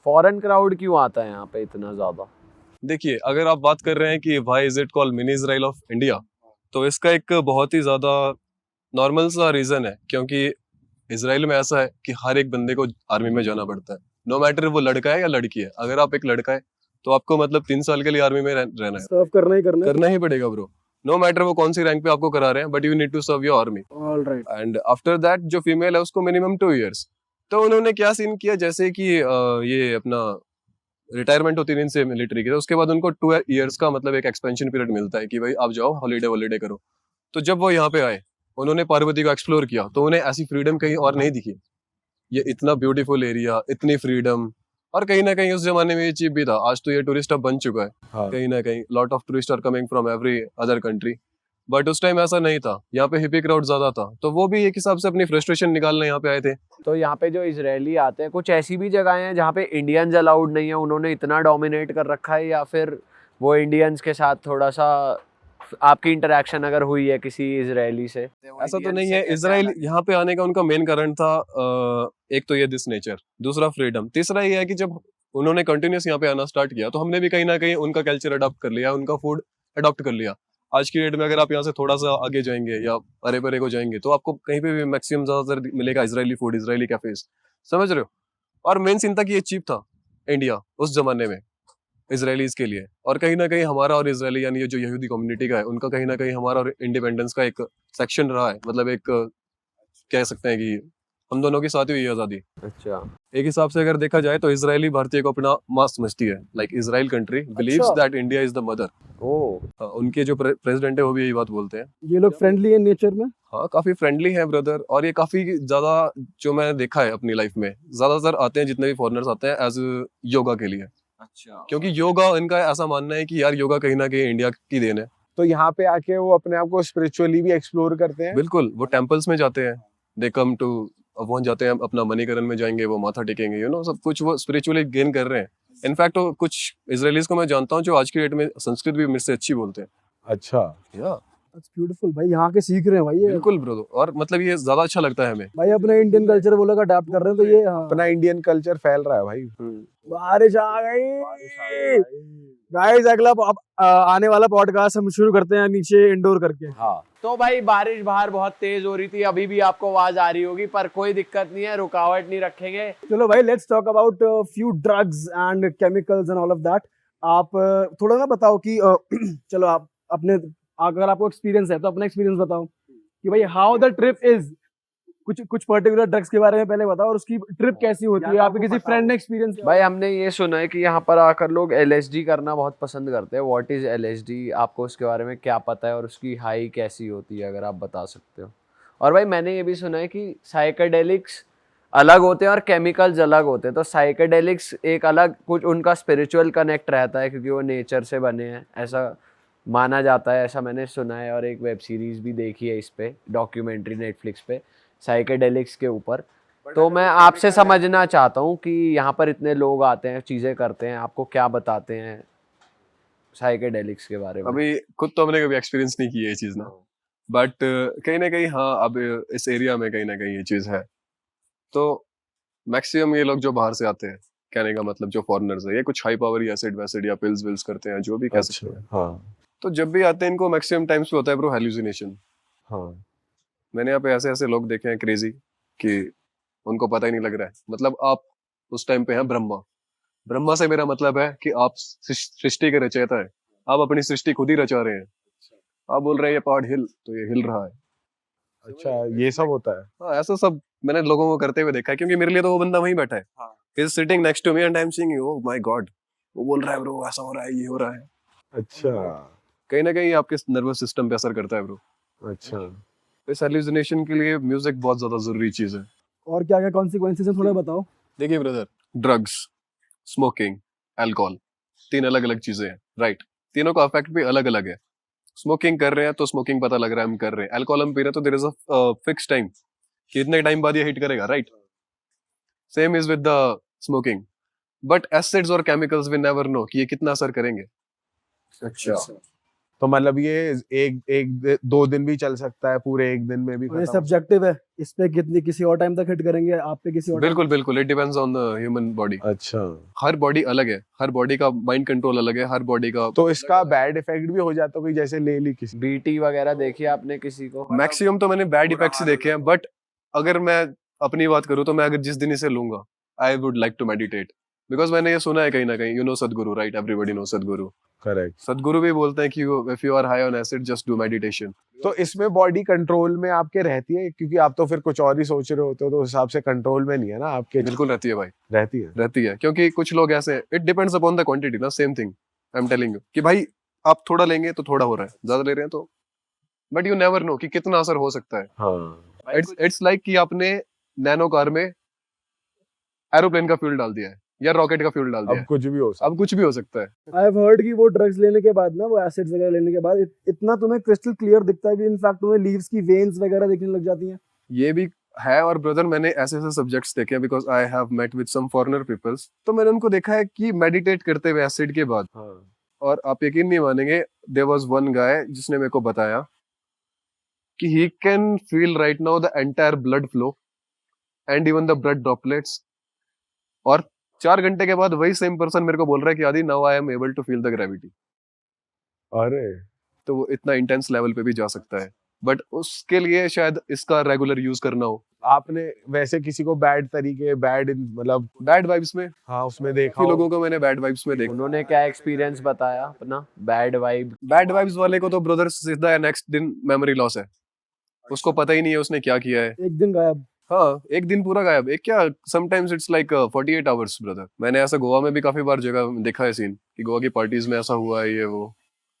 Foreign crowd क्यों आता है यहाँ पे इतना ज्यादा? देखिए, अगर आप बात कर रहे हैं कि why is it called mini Israel of India, तो इसका एक बहुत ही ज्यादा नॉर्मल सा रीजन है, क्योंकि इसराइल में ऐसा है कि हर एक बंदे को आर्मी में जाना पड़ता है, नो मैटर वो लड़का है या लड़की है। अगर आप एक लड़का है तो आपको मतलब 3 साल के लिए आर्मी में रहना है, सर्व करना ही पड़ेगा ब्रो। नो मैटर वो कौन सी रैंक पे आपको करा रहे हैं, but you need to serve your army. Alright. And after that जो फीमेल है उसको मिनिमम 2 इयर्स। तो उन्होंने क्या सीन किया, जैसे कि ये अपना रिटायरमेंट होती है इनसे मिलिट्री की, तो उसके बाद उनको 2 इयर्स का मतलब एक एक्सपेंशन पीरियड मिलता है कि भाई आप जाओ हॉलीडे करो। तो जब वो यहाँ पे आए, उन्होंने पार्वती को एक्सप्लोर किया, तो उन्हें ऐसी फ्रीडम कहीं और नहीं दिखी। ये इतना ब्यूटीफुल एरिया, इतनी फ्रीडम, और कहीं ना कहीं उस जमाने में ये चीप भी था। आज तो ये टूरिस्ट हब बन चुका है। हाँ। कहीं ना कहीं lot of tourist are coming from every other country, but उस टाइम ऐसा नहीं था। यहाँ पे हिपी क्राउड ज्यादा था, तो वो भी एक हिसाब से अपनी फ्रस्ट्रेशन निकालने यहाँ पे आए थे। तो यहाँ पे जो इजरायली आते हैं, कुछ ऐसी भी जगह हैं जहाँ पे इंडियंस अलाउड नहीं है, उन्होंने इतना डोमिनेट कर रखा है, या फिर वो इंडियंस के साथ थोड़ा सा आपकी इंटरेक्शन अगर हुई है किसी इजरायली से? ऐसा तो नहीं है। इसराइल यहाँ पे आने का उनका मेन कारण था एक तो ये दिस नेचर, दूसरा फ्रीडम, तीसरा ये है कि जब उन्होंने कंटिन्यूस यहाँ पे आना स्टार्ट किया तो हमने भी कहीं ना कहीं उनका कल्चर अडॉप्ट कर लिया, उनका फूड अडॉप्ट कर लिया। आज की डेट में अगर आप यहाँ से थोड़ा सा आगे जाएंगे या अरे परे को जाएंगे तो आपको कहीं पे भी मैक्सिमम ज्यादातर मिलेगा इजरायली फूड, इजरायली कैफेज, समझ रहे हो। और मेन चिंता था कि ये चीप था इंडिया उस जमाने में इजरायलीज के लिए, और कहीं ना कहीं हमारा और इजरायली यानी ये जो यहूदी कम्युनिटी का है उनका कहीं ना कहीं हमारा और इंडिपेंडेंस का एक सेक्शन रहा है। मतलब एक कह सकते हैं कि हम दोनों की साथ हुई आजादी। अच्छा। एक हिसाब से अगर देखा जाए तो इजरायली भारतीय को अपना माँ समझती है। Like Israel country believes that India is the mother. Oh. उनके जो प्रेसिडेंट है वो भी यही बात बोलते हैं। ये लोग फ्रेंडली है नेचर में? हाँ, काफी फ्रेंडली है ब्रदर, और ये काफी ज्यादा जो मैंने देखा है अपनी लाइफ में, ज्यादातर आते हैं जितने भी फॉरेनर्स आते हैं एज योगा के लिए। अच्छा। क्योंकि योगा, इनका ऐसा मानना है कि यार योगा कहीं ना कहीं इंडिया की देन है। तो यहाँ पे आके वो अपने आप को स्पिरिचुअली भी एक्सप्लोर करते हैं। बिल्कुल, वो टेम्पल्स में जाते हैं, दे कम टू, वहाँ जाते हैं अपना मणिकरण में जाएंगे, वो माथा टेकेंगे, सब कुछ वो स्पिरिचुअली गेन कर रहे हैं। इनफैक्ट कुछ इजरायलीज को मैं जानता हूँ जो आज की डेट में संस्कृत भी मेरे से अच्छी बोलते हैं। अच्छा। या दैट्स ब्यूटीफुल भाई, यहाँ के सीख रहे हैं भाई ये। बिल्कुल ब्रो, और मतलब ये ज्यादा अच्छा लगता है हमें। भाई अपना इंडियन कल्चर वो लोग अडॉप्ट कर रहे हैं, तो ये हाँ। अपना इंडियन कल्चर फैल रहा है भाई। बारिश आ गई गाइस। अगला आने वाला पॉडकास्ट हम शुरू करते हैं नीचे इंडोर करके। हाँ, तो भाई बारिश बाहर बहुत तेज हो रही थी, अभी भी आपको आवाज आ रही होगी, पर कोई दिक्कत नहीं है, रुकावट नहीं रखेंगे। चलो भाई, let's talk about few drugs and chemicals and all of that. आप थोड़ा ना बताओ कि चलो आप अपने, अगर आपको एक्सपीरियंस है तो अपना एक्सपीरियंस बताओ कि भाई हाउ द ट्रिप इज। कुछ पर्टिकुलर ड्रग्स के बारे में पहले बताओ, और उसकी ट्रिप कैसी होती है, आपके किसी फ्रेंड ने एक्सपीरियंस? भाई हमने ये सुना है कि यहाँ पर आकर लोग LSD करना बहुत पसंद करते हैं। What is LSD? आपको उसके बारे में क्या पता है, और उसकी हाई कैसी होती है, अगर आप बता सकते हो। और भाई मैंने ये भी सुना है कि साइकेडेलिक्स अलग होते हैं और केमिकल्स अलग होते हैं। तो साइकेडेलिक्स एक अलग, कुछ उनका स्पिरिचुअल कनेक्ट रहता है क्योंकि वो नेचर से बने हैं, ऐसा माना जाता है, ऐसा मैंने सुना है। और एक वेब सीरीज भी देखी है इस पे, डॉक्यूमेंट्री नेटफ्लिक्स पे साइकेडेलिक्स के ऊपर। तो मैं आपसे समझना चाहता हूँ कि यहाँ पर इतने लोग आते हैं, चीजें करते हैं, आपको क्या बताते हैं साइकेडेलिक्स के बारे में? अभी खुद तो हमने कभी एक्सपीरियंस नहीं की है ये चीज ना, बट कहीं ना कहीं हाँ, अब इस एरिया में कहीं ना कहीं ये चीज है। तो मैक्सिमम ये लोग जो बाहर से आते हैं, कहने का मतलब जो फॉरेनर्स है, ये कुछ हाई पावर या एसिड वैसिड या पिल्स विल्स करते हैं, जो भी कह सकते हैं। हाँ। तो जब भी आते हैं इनको मैक्सिमम टाइम्स पे होता है ब्रो हेलुसिनेशन। हाँ। मैंने यहाँ पे ऐसे ऐसे लोग देखे हैं क्रेजी कि उनको पता ही नहीं लग रहा है। मतलब आप उस टाइम पे हैं ब्रह्मा, ब्रह्मा से मेरा मतलब है कि आप सृष्टि के रचयिता है, आप अपनी सृष्टि खुद ही रचा रहे हैं। आप बोल रहे हैं ये पहाड़ हिल, तो ये हिल रहा है। अच्छा, ये सब होता है। हाँ, ऐसा सब मैंने लोगों को करते हुए देखा है, क्योंकि मेरे लिए तो वो बंदा वहीं बैठा है, he is sitting next to me and I am seeing, oh my God, वो बोल रहा है ब्रो ऐसा हो रहा है, ये हो रहा है। अच्छा। कहीं ना कहीं आपके नर्वस सिस्टम पे असर करता है ब्रो। अच्छा। इस हेलुसिनेशन के लिए म्यूजिक बहुत ज्यादा जरूरी चीज है। और क्या क्या कॉन्सिक्वेंसेस हैं, थोड़ा बताओ। देखिए ब्रदर, ड्रग्स, स्मोकिंग, अल्कोहल, 3 अलग अलग चीजें हैं, राइट। तीनों का इफेक्ट भी अलग अलग है। स्मोकिंग कर रहे हैं तो स्मोकिंग पता लग रहा है हम कर रहे हैं, अल्कोहल हम पी रहे हैं तो there is a fix time कि इतने टाइम बाद ये हिट करेगा, right. Same is with the smoking, but acids और केमिकल्स वी नेवर नो कि ये कितना असर करेंगे। अच्छा। तो मतलब ये दो दिन भी चल सकता है, पूरे एक दिन में भी और ये खत्म हो सब्जेक्टिव है, इस पे कितनी किसी और टाइम तक हिट करेंगे, आप पे किसी और बिल्कुल बिल्कुल, it depends on the human body. सकता है। अच्छा, हर बॉडी अलग है, हर बॉडी का माइंड कंट्रोल अलग है, हर बॉडी का तो इसका बैड इफेक्ट भी हो जाता है, कोई जैसे ले ली किसी। बीटी वगैरह देखी आपने किसी को? मैक्सिमम तो मैंने बैड इफेक्ट्स ही देखे हैं, बट अगर मैं अपनी बात करूँ तो मैं अगर जिस दिन इसे लूंगा, I would like to meditate, because मैंने ये सुना है कहीं ना कहीं, you know Sadhguru, right? Everybody know Sadhguru. Correct. Sadhguru भी बोलते हैं कि if you are high on acid just do meditation. तो इसमें बॉडी कंट्रोल में आपके रहती है, क्योंकि आप तो फिर कुछ और ही सोच रहे होते हो, तो उस हिसाब से कंट्रोल में नहीं है ना आपके? बिल्कुल रहती है भाई, रहती है। क्योंकि कुछ लोग ऐसे, it depends upon the quantity ना, same thing I am telling you कि भाई आप थोड़ा लेंगे तो थोड़ा हो रहा है, ज्यादा ले रहे हैं तो, बट यू नेवर नो कि कितना असर हो सकता है। हाँ, इट्स लाइक कि आपने नैनो कार में एरोप्लेन का फ्यूल डाल दिया है या रॉकेट का फ्यूल डाल दिया अब है, कुछ भी हो सकता अब कुछ भी हो सकता है। आई हैव हर्ड कि वो ड्रग्स लेने के बाद ना, वो एसिड्स वगैरह लेने के बाद इतना तुम्हें क्रिस्टल क्लियर दिखता है कि इनफैक्ट तुम्हें लीव्स की वेन्स वगैरह दिखने लग जाती हैं। ये भी है, और ब्रदर मैंने ऐसे ऐसे सब्जेक्ट्स देखे हैं, because I have met with some foreigner peoples, तो मैंने उनको देखा है कि मेडिटेट करते हुए एसिड के बाद, हाँ। और आप यकीन नहीं मानेंगे, देयर वाज वन गाय जिसने मेरे को बताया कि he can feel right now the entire blood flow and even the blood droplets, और 4 घंटे के बाद वही सेम पर्सन मेरे को बोल रहा है कि आदि now I am able to feel the gravity. अरे, तो वो इतना इंटेंस लेवल पे भी जा सकता है, बट उसके लिए शायद इसका रेगुलर यूज करना हो। आपने वैसे किसी को बैड तरीके, बैड मतलब बैड वाइब्स में हाँ उसमें देखा काफी हो? लोगों को मैंने बैड वाइब्स में देखा। उन्होंने क्या एक्सपीरियंस बताया अपना बैड वाइब? बैड वाइब्स वाले को तो ब्रदर सीधा नेक्स्ट दिन मेमोरी लॉस है, उसको पता ही नहीं है उसने क्या किया है। एक दिन गायब। हाँ, एक दिन पूरा गायब। एक क्या, sometimes it's like 48 hours brother. मैंने ऐसा गोवा में भी काफी बार जगह देखा है सीन कि गोवा की पार्टीज में ऐसा हुआ है, ये वो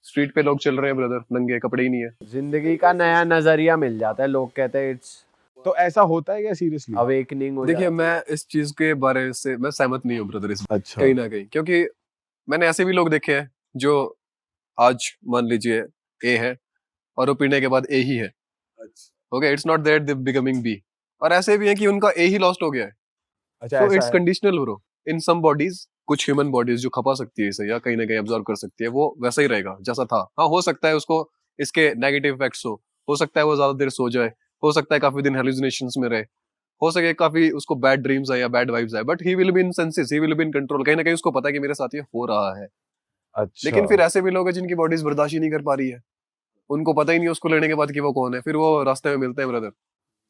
स्ट्रीट पे लोग चल रहे हैं ब्रदर, नंगे, कपड़े ही नहीं है। जिंदगी का नया नजरिया मिल जाता है, लोग कहते हैं इट्स तो ऐसा होता है क्या सीरियसली? अवेकनिंग हो देखिए जाती मैं इस चीज के बारे से मैं सहमत नहीं हूँ ब्रदर, इस अच्छा, कहीं ना कहीं, क्योंकि मैंने ऐसे भी लोग देखे हैं जो आज मान लीजिए ए है और वो पीने के बाद ए ही है, okay, it's not that they becoming be, और ऐसे भी है कि उनका ए ही लॉस्ट हो गया है। अच्छा सो ऐसा इट्स है। Conditional bro. In some bodies, कुछ ह्यूमन बॉडीज जो खपा सकती है इसे या कहीं ना कहीं अब्जॉर्व कर सकती है, वो वैसा ही रहेगा जैसा था। हाँ, हो सकता है उसको इसके नेगेटिव इफेक्ट्स हो सकता है वो ज्यादा देर सो जाए, हो सकता है काफी दिन हेलुसिनेशंस में रहे, हो सके काफी उसको बैड ड्रीम्स आए या बैड वाइब्स आए, but he will be in senses, he will be in control. कहीं ना कहीं उसको पता है कि मेरे साथ ये हो रहा है। अच्छा, लेकिन फिर ऐसे भी लोग हैं जिनकी बॉडीज बर्दाश्त ही नहीं कर पा रही है, उनको पता ही नहीं उसको लेने के बाद कि वो कौन है, फिर वो रास्ते में मिलते हैं ब्रदर,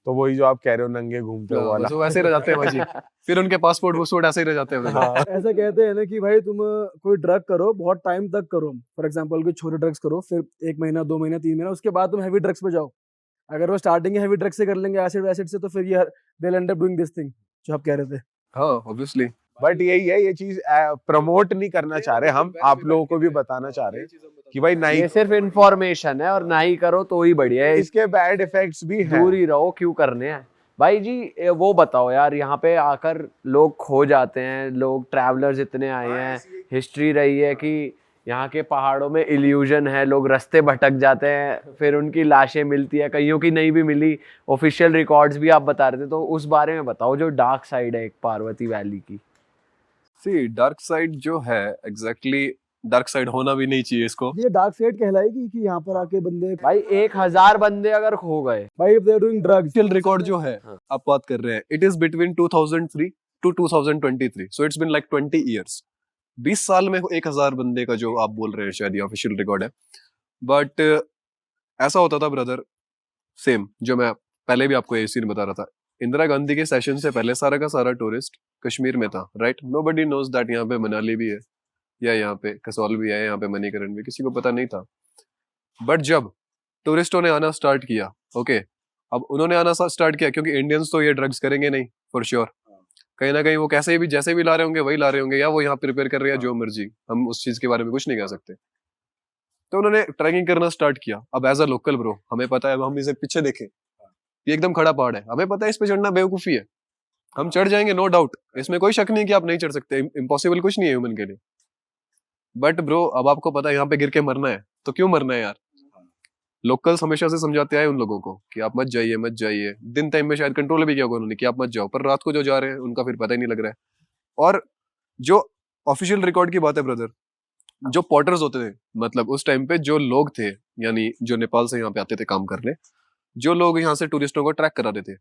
तो वही जो आप कह रहे हो नंगे घूमते हो वाला। बस वो ऐसे ही रह जाते हैं भाई। फिर उनके पासपोर्ट वोसपोर्ट ऐसे ही रह जाते हैं brother। हाँ, ऐसा कहते हैं ना कि भाई तुम कोई ड्रग करो, बहुत टाइम तक करो, फॉर एग्जांपल कोई छोटे ड्रग्स करो, फिर 1 महीना 2 महीना 3 महीना, उसके बाद तुम हैवी ड्रग्स पे जाओ। अगर वो स्टार्टिंग हैवी ड्रग्स से कर लेंगे, एसिड वैसिड से, तो फिर ये they will and up doing this thing जो आप कह रहे थे। हाँ ऑब्वियसली। बट यही है, ये चीज प्रमोट नहीं करना चाह रहे हम, आप लोगों को भी बताना चाह रहे हैं कि भाई नहीं, ये सिर्फ इंफॉर्मेशन है और ना ही करो तो ही बढ़िया है, इसके बैड इफेक्ट्स भी हैं। दूर ही रहो, क्यों करने हैं भाई जी। वो बताओ यार, यहाँ पे आकर लोग खो जाते हैं, लोग ट्रैवलर्स इतने आए हैं, हिस्ट्री रही है कि यहाँ के पहाड़ों में इल्यूजन है, लोग रास्ते भटक जाते हैं, फिर उनकी लाशें मिलती है, कईयों की नहीं भी मिली, ऑफिशियल रिकॉर्ड्स भी आप बता रहे थे, तो उस बारे में बताओ जो डार्क साइड है एक पार्वती वैली की। सी डार्क साइड जो है, एग्जैक्टली डार्क साइड होना भी नहीं चाहिए इसको। ये डार्क साइड कहलाएगी कि यहाँ पर आके बंदे, भाई 1000 बंदे अगर खो गए, भाई if they are doing drugs, official record जो है हाँ। आप बात कर रहे हैं, it is between 2003 to 2023, so it's been like 20 years. 20 साल में 1000 बंदे का जो आप बोल रहे हैं शायद ये ऑफिशियल रिकॉर्ड है। बट ऐसा होता था ब्रदर, सेम जो मैं पहले भी आपको ये सीन बता रहा था, इंदिरा गांधी के सेशन से पहले सारा का सारा टूरिस्ट कश्मीर में था, राइट? नोबडी नोज दैट यहाँ पे मनाली भी है या यहाँ पे कसौल भी है, यहाँ पे मणिकरण भी, किसी को पता नहीं था। बट जब टूरिस्टों ने आना स्टार्ट किया, ओके, अब उन्होंने आना स्टार्ट किया क्योंकि इंडियंस तो ये ड्रग्स करेंगे नहीं फॉर श्योर, कहीं ना कहीं वो कैसे भी जैसे भी ला रहे होंगे वही ला रहे होंगे, या वो यहाँ प्रिपेयर कर रहे हैं जो मर्जी, हम उस चीज के बारे में कुछ नहीं कह सकते। तो उन्होंने ट्रैकिंग करना स्टार्ट किया। अब एज अ लोकल ब्रो हमें पता है, अब हम इसे पीछे देखें, ये एकदम खड़ा पहाड़ है, हमें पता है इस पे चढ़ना बेवकूफी है, हम चढ़ जाएंगे नो डाउट, इसमें कोई शक नहीं कि आप नहीं चढ़ सकते, इम्पॉसिबल कुछ नहीं है ह्यूमन के लिए। बट ब्रो अब आपको पता है यहाँ पे गिर के मरना है, तो क्यों मरना है यार? लोकल्स हमेशा से समझाते आए उन लोगों को कि आप मत जाइए मत जाइए, दिन टाइम में शायद कंट्रोल भी किया होगा उन्होंने कि आप मत जाओ, पर रात को जो जा रहे हैं उनका फिर पता ही नहीं लग रहा है। और जो ऑफिशियल रिकॉर्ड की बात है ब्रदर, जो पॉटर्स होते थे, मतलब उस टाइम पे जो लोग थे, यानी जो नेपाल से यहाँ पे आते थे काम करने, जो लोग यहाँ से टूरिस्टों को ट्रैक करा रहे थे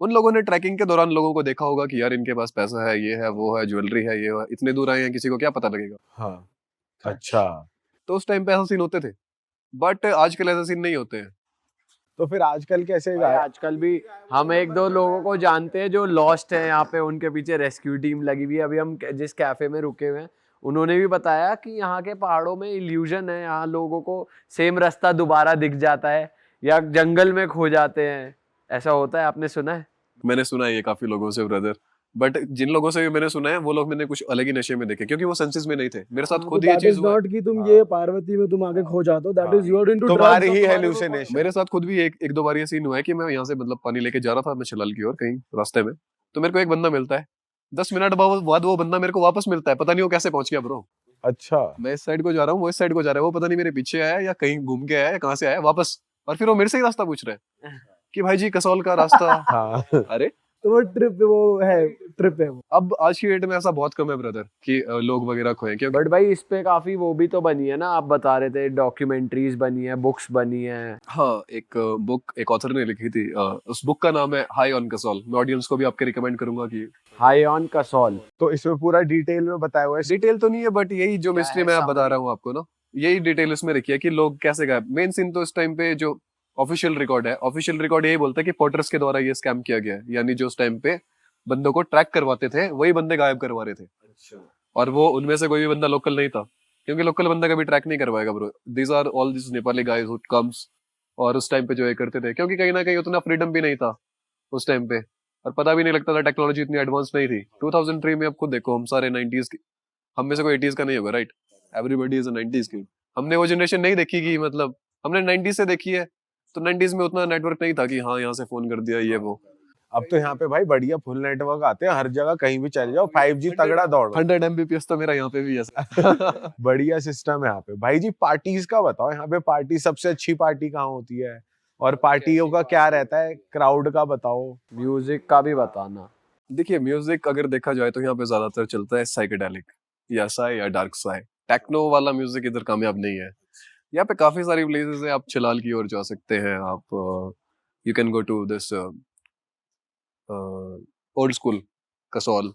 उन लोगों ने ट्रैकिंग के दौरान लोगों को देखा होगा कि यार इनके पास पैसा है, ये है, वो है, ज्वेलरी है, ये है, इतने दूर आए हैं, किसी को क्या पता लगेगा। हाँ, अच्छा। तो उस टाइम पे ऐसा सीन होते थे, बट आजकल ऐसा सीन नहीं होते हैं। तो फिर आजकल कैसे भाई आजकल भी हम एक दो लोगों को जानते हैं जो लॉस्ट हैं यहाँ पे, उनके पीछे रेस्क्यू टीम लगी हुई है। अभी हम जिस कैफे में रुके हुए हैं उन्होंने भी बताया कि यहाँ के पहाड़ों में इल्यूजन है, यहाँ लोगों को सेम रास्ता दोबारा दिख जाता है या जंगल में खो जाते हैं, ऐसा होता है। आपने सुना है? मैंने सुना है ये काफी लोगों से ब्रदर, बट जिन लोगों से भी मैंने सुना है वो लोग मैंने कुछ अलग ही नशे में देखे, क्योंकि वो सेंसेस में नहीं थे। मेरे साथ खुद ये दैट चीज इज हुआ। नॉट कि तुम ये पार्वती में तुम आगे खो जाते हो, दैट इज यूर इनटू तुम्हारी ही हेलुसिनेशन। मेरे साथ खुद भी एक दो बार ये सीन हुआ है कि मैं यहाँ से मतलब पानी लेके जा रहा था मैं शलाल की ओर कहीं रास्ते में, तो मेरे को एक बंदा मिलता है, 10 मिनट बाद वो बंदा मेरे को वापस मिलता है, पता नहीं वो कैसे पहुंच गया ब्रो। अच्छा, मैं इस साइड को जा रहा हूँ, वो इस साइड को जा रहा है, वो पता नहीं मेरे पीछे आया या कहीं घूम के आया या कहाँ से आया वापस, और फिर वो मेरे से ही रास्ता पूछ रहा है कि भाई जी कसौल का रास्ता। हाँ। अरे तो वो ट्रिप है वो। अब आज की डेट में ऐसा बहुत कम है ब्रदर कि लोग वगैरह खोए, क्योंकि बट भाई इस पे काफी वो भी तो बनी है ना, आप बता रहे थे डॉक्यूमेंट्रीज बनी है, बुक्स बनी है। हाँ, एक बुक एक ऑथर ने लिखी थी, उस बुक का नाम है हाई ऑन कसौल। मैं ऑडियंस को भी आपके रिकमेंड करूंगा कि हाई ऑन कसौल। तो इसमें पूरा डिटेल में बताया हुआ है। डिटेल तो नहीं है, बट यही जो क्या मिस्ट्री है मैं आप सामान? बता रहा हूँ आपको ना, यही डिटेल इसमें रखी है कि लोग कैसे गए। मेन सीन तो इस टाइम पे जो ऑफिशियल रिकॉर्ड है, ऑफिशियल रिकॉर्ड यही बोलता है कि पॉटर्स के द्वारा ये स्कैम किया गया है, यानी जो उस टाइम पे बंदों को ट्रैक करवाते थे वही बंदे गायब करवा रहे थे। और वो उनमें से कोई भी बंदा लोकल नहीं था, क्योंकि लोकल बंदा कभी ट्रैक नहीं करवाएगा bro. These are all this Nepali guys who comes, और उस टाइम पे जो ये करते थे, क्योंकि कहीं ना कहीं उतना फ्रीडम भी नहीं था उस टाइम पे, और पता भी नहीं लगता था, टेक्नोलॉजी इतनी एडवांस नहीं थी। 2003 में अब खुद देखो, हम सारे 90s के, हम में से कोई 80s का नहीं होगा, right? Everybody is a 90s की। हमने वो जनरेशन नहीं देखी कि मतलब हमने 90s से देखी है, तो 90s में उतना नेटवर्क नहीं था कि हाँ यहाँ से फोन कर दिया ये वो। अब तो यहाँ पे भाई बढ़िया फुल नेटवर्क आते हैं हर जगह, कहीं भी चले जाओ 5G तगड़ा दौड़ 100 Mbps तो मेरा यहाँ पे भी है। बढ़िया सिस्टम है यहाँ पे। भाई जी पार्टीज का बताओ, यहाँ पे पार्टी सबसे अच्छी पार्टी कहाँ होती है और पार्टियों का क्या रहता है, क्राउड का बताओ। म्यूजिक का भी बताना। देखिए म्यूजिक अगर देखा जाए तो यहाँ पे ज्यादातर चलता है साइकेडेलिक, या साई या डार्क साई। टेक्नो वाला म्यूजिक इधर कामयाब नहीं है। यहाँ पे काफी सारी प्लेसेस है, आप चिलाल की ओर जा सकते हैं, आप you can go to this old school Kasol.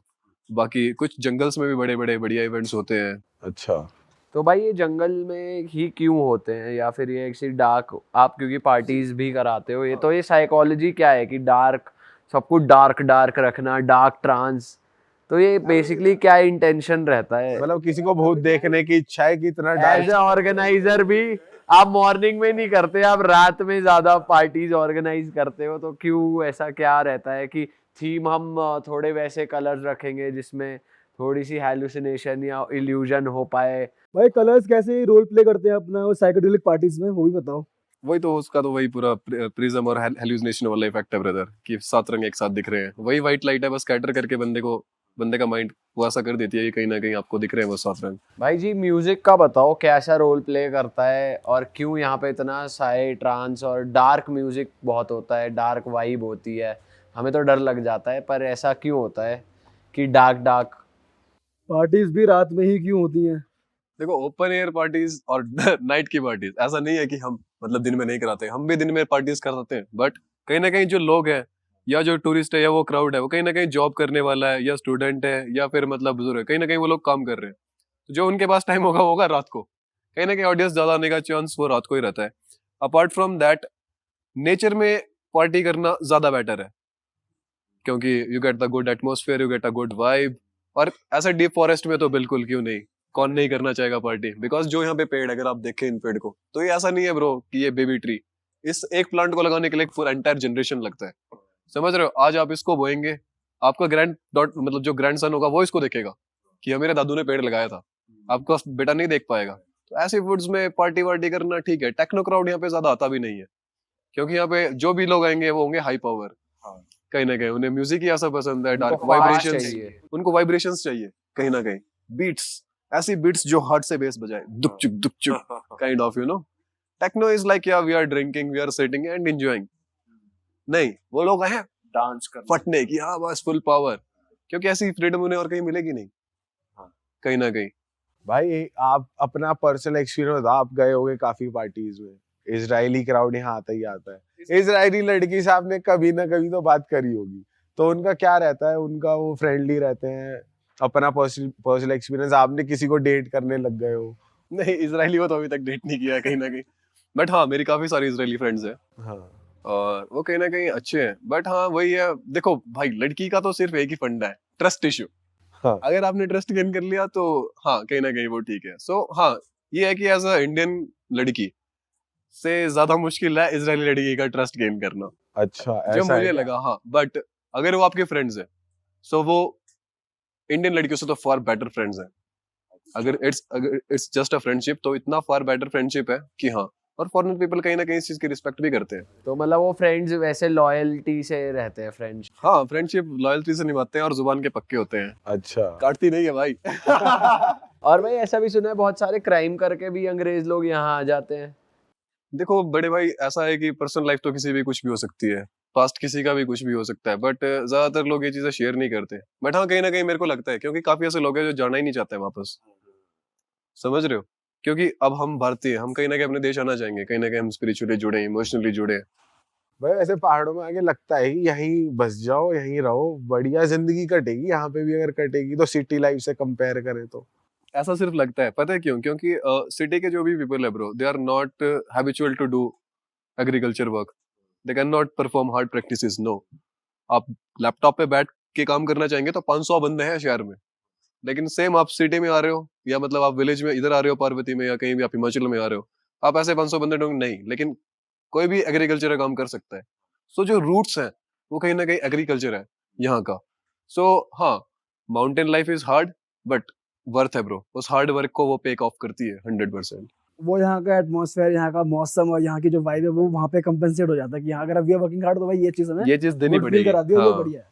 बाकी कुछ जंगल्स में भी बड़े बड़े बढ़िया इवेंट्स होते हैं। अच्छा, तो भाई ये जंगल में ही क्यों होते हैं, या फिर ये ऐसी डार्क, आप क्योंकि पार्टीज भी कराते हो, ये तो ये साइकोलॉजी क्या है कि डार्क, सब कुछ डार्क डार्क रखना, डार्क ट्रांस, तो ये बेसिकली क्या इंटेंशन रहता है? मतलब किसी को भूत देखने की इच्छा है कि इतना एज डार्क। ए ऑर्गेनाइजर भी आप मॉर्निंग में नहीं करते, आप रात में ज्यादा पार्टीज ऑर्गेनाइज करते हो, तो क्यों ऐसा क्या रहता है कि थीम हम थोड़े वैसे कलर्स रखेंगे जिसमें थोड़ी सी हेलुसिनेशन या इल्यूजन हो पाए? भाई कलर्स कैसे रोल प्ले करते हैं अपना वो साइकेडेलिक पार्टीज में, वो भी बताओ। वही तो, उसका तो वही पूरा प्रिज्म और हेल्यूसिनेशन वाला इफेक्ट है ब्रदर, कि 7 रंग एक साथ दिख रहे हैं। वही व्हाइट लाइट है, बस स्कैटर करके बंदे का माइंड वो ऐसा कर देती है कि कहीं ना कहीं आपको दिख रहे हैं वो 7 रंग। भाई जी म्यूजिक का बताओ, कैसा रोल प्ले करता है और क्यों यहाँ पे इतना साई ट्रांस और डार्क म्यूजिक बहुत होता है, डार्क वाइब होती है, हमें तो डर लग जाता है, पर ऐसा क्यों होता है कि डार्क डार्क? पार्टीज भी रात में ही क्यों होती हैं? देखो ओपन एयर पार्टीज और नाइट की पार्टीज, ऐसा नहीं है कि हम मतलब दिन में नहीं कराते, हम भी दिन में पार्टीज कराते हैं, बट कहीं ना कहीं जो लोग हैं या जो टूरिस्ट है या वो क्राउड है, वो कहीं ना कहीं जॉब करने वाला है या स्टूडेंट है या फिर मतलब बुजुर्ग है, कहीं ना कहीं वो लोग काम कर रहे हैं, तो जो उनके पास टाइम होगा होगा रात को। कहीं ना कहीं ऑडियंस ज्यादा आने का चांस वो रात को ही रहता है। अपार्ट फ्रॉम दैट, नेचर में पार्टी करना ज्यादा बेटर है, क्योंकि you get the good atmosphere, you get a good vibe. और ऐसा डीप फॉरेस्ट में तो बिल्कुल क्यों नहीं, कौन नहीं करना चाहेगा पार्टी? बिकॉज जो यहाँ पे पेड़, अगर आप देखें इन पेड़ को, तो ये ऐसा नहीं है ब्रो कि ये बेबी ट्री, इस एक प्लांट को लगाने के लिए पूरा एंटायर जनरेशन लगता है। समझ रहे हो? आज आप इसको बोएंगे, आपका ग्रैंड डॉट मतलब जो ग्रैंड सन होगा वो इसको देखेगा कि हाँ, मेरे दादू ने पेड़ लगाया था, आपका बेटा नहीं देख पाएगा। तो ऐसे वुड्स में पार्टी वार्टी करना ठीक है। टेक्नो क्राउड यहाँ पे ज्यादा आता भी नहीं है, क्योंकि यहाँ पे जो भी लोग आएंगे वो होंगे हाई पावर। कहीं ना कहीं उन्हें म्यूजिक ही ऐसा पसंद है, डार्क उनको fast वाइब्रेशंस चाहिए। उनको वाइब्रेशंस चाहिए, कहीं ना कहीं बीट्स, ऐसी बीट्स जो हार्ट से बेस बजाए, दुक चुक kind of, you know. Techno is like yeah we are drinking, we are sitting and enjoying. नहीं, वो लोग हैं डांस कर फटने की, हाँ बस फुल पावर, क्योंकि ऐसी फ्रीडम उन्हें और कहीं मिलेगी नहीं, कहीं ना कहीं। भाई आप अपना पर्सनल एक्सपीरियंस बताओ, आप गए होगे काफी पार्टीज में, इजरायली क्राउड यहाँ आता ही आता है, इजरायली लड़की से आपने कभी ना कभी तो बात करी होगी, तो उनका क्या रहता है, उनका वो फ्रेंडली रहते हैं, अपना पर्सनल एक्सपीरियंस, आपने किसी को डेट करने लग गए हो? नहीं, इजरायली को तो अभी तक डेट नहीं किया है कहीं ना कहीं, बट हाँ मेरी काफी सारी इजरायली फ्रेंड्स हैं हाँ और वो कहीं ना कहीं अच्छे हैं, बट हाँ वही है, देखो भाई लड़की का तो सिर्फ एक ही फंडा है, ट्रस्ट इश्यू। हाँ अगर आपने ट्रस्ट गेन कर लिया तो हाँ कहीं ना कहीं वो ठीक है। सो हाँ ये है कि एज अ इंडियन लड़की से ज्यादा मुश्किल है इजरायली लड़की का ट्रस्ट गेन करना, अच्छा जो ऐसा है मुझे क्या? लगा। हाँ बट अगर वो आपके फ्रेंड्स है सो वो इंडियन लड़कियों से तो फार बेटर फ्रेंड्स हैं। अगर इट्स जस्ट अ फ्रेंडशिप तो इतना फार बेटर फ्रेंडशिप है कि हाँ, और फॉरेन पीपल कहीं ना कहीं इस चीज की रिस्पेक्ट भी करते हैं। तो मतलब वो फ्रेंड्स वैसे लॉयल्टी से रहते हैं फ्रेंड्स। हाँ फ्रेंडशिप लॉयल्टी से निभाते हैं और जुबान के पक्के होते हैं, अच्छा काटती नहीं है भाई। और भाई ऐसा भी सुना है बहुत सारे क्राइम करके भी अंग्रेज लोग यहाँ आ जाते हैं। देखो बड़े भाई ऐसा है कि पर्सनल लाइफ तो किसी भी कुछ भी हो सकती है, पास्ट किसी का भी कुछ भी हो सकता है, बट ज्यादातर लोग ये चीजें शेयर नहीं करते। बट हाँ कहीं ना कहीं मेरे को लगता है क्योंकि काफी ऐसे लोग हैं जो जाना ही नहीं चाहते हैं वापस, समझ रहे हो? क्योंकि अब हम भारतीय, हम कहीं ना कहीं अपने देश आना चाहेंगे, कहीं ना कहीं हम स्पिरिचुअली जुड़े, इमोशनली जुड़े। भाई वैसे पहाड़ों में आके लगता है कि यहीं बस जाओ, यहीं रहो, बढ़िया जिंदगी कटेगी यहाँ पे भी, अगर कटेगी तो सिटी लाइफ से कंपेयर करें तो। ऐसा सिर्फ लगता है, पता है क्यों? क्योंकि सिटी के जो भी पीपल है bro, they are not habitual to do agriculture work, they can not perform hard practices. No, आप लैपटॉप पे बैठ के काम करना चाहेंगे तो 500 बंदे हैं शहर में, लेकिन सेम आप सिटी में आ रहे हो या मतलब आप विलेज में इधर आ रहे हो पार्वती में या कहीं भी आप हिमाचल में आ रहे हो, आप ऐसे 500 बंदे ढूंढ नहीं, लेकिन कोई भी एग्रीकल्चर का काम कर सकता है। सो जो रूट्स हैं वो कहीं ना कहीं एग्रीकल्चर है यहाँ का। सो हाँ, mountain life is hard but worth है ब्रो, उस हार्ड वर्क को वो पेक ऑफ करती है 100%। वो यहाँ का एटमॉस्फेयर, यहाँ का मौसम और यहाँ की जो वाइब है वो वहाँ पे कंपनसेट हो जाता है कि यहाँ अगर अब वी आर वर्किंग हार्ड तो भाई ये चीज हमें ये चीज देनी गुड फील पड़ेगी। कराती है, वो हाँ बढ़िया है।